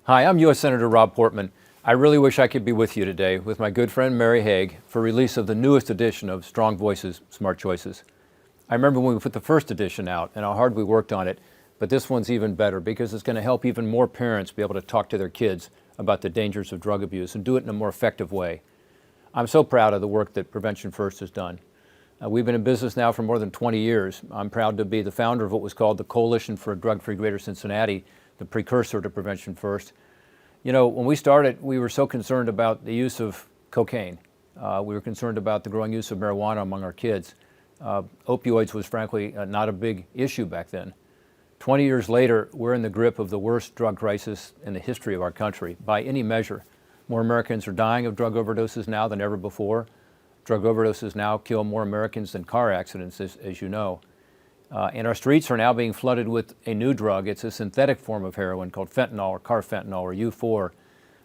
Hi, I'm U.S. Senator Rob Portman. I really wish I could be with you today with my good friend Mary Haag for release of the newest edition of Strong Voices, Smart Choices. I remember when we put the first edition out and how hard we worked on it, but this one's even better because it's going to help even more parents be able to talk to their kids about the dangers of drug abuse and do it in a more effective way. I'm so proud of the work that Prevention First has done. We've been in business now for more than 20 years. I'm proud to be the founder of what was called the Coalition for a Drug-Free Greater Cincinnati, the precursor to Prevention First. You know, when we started, we were so concerned about the use of cocaine. We were concerned about the growing use of marijuana among our kids. Opioids was frankly not a big issue back then. 20 years later, we're in the grip of the worst drug crisis in the history of our country, by any measure. More Americans are dying of drug overdoses now than ever before. Drug overdoses now kill more Americans than car accidents, as you know. And our streets are now being flooded with a new drug. It's a synthetic form of heroin called fentanyl or carfentanil or U4.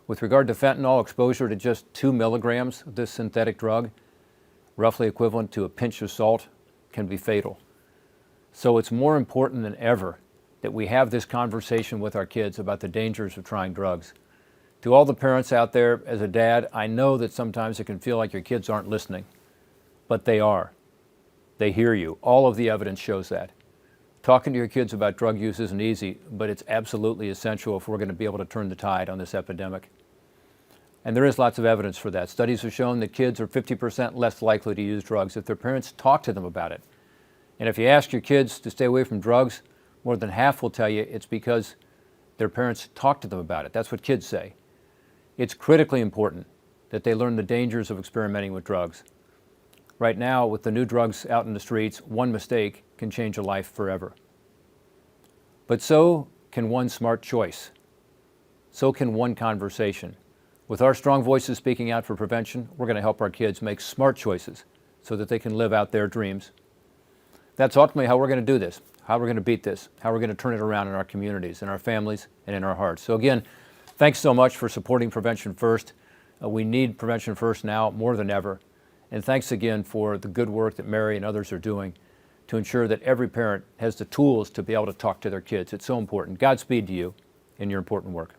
With regard to fentanyl, exposure to just 2 milligrams of this synthetic drug, roughly equivalent to a pinch of salt, can be fatal. So it's more important than ever that we have this conversation with our kids about the dangers of trying drugs. To all the parents out there, as a dad, I know that sometimes it can feel like your kids aren't listening, but they are. They hear you. All of the evidence shows that. Talking to your kids about drug use isn't easy, but it's absolutely essential if we're going to be able to turn the tide on this epidemic. And there is lots of evidence for that. Studies have shown that kids are 50% less likely to use drugs if their parents talk to them about it. And if you ask your kids to stay away from drugs, more than half will tell you it's because their parents talk to them about it. That's what kids say. It's critically important that they learn the dangers of experimenting with drugs. Right now, with the new drugs out in the streets, one mistake can change a life forever. But so can one smart choice. So can one conversation. With our strong voices speaking out for prevention, we're going to help our kids make smart choices so that they can live out their dreams. That's ultimately how we're going to do this, how we're going to beat this, how we're going to turn it around in our communities, in our families, and in our hearts. So again, thanks so much for supporting Prevention First. We need Prevention First now more than ever. And thanks again for the good work that Mary and others are doing to ensure that every parent has the tools to be able to talk to their kids. It's so important. Godspeed to you in your important work.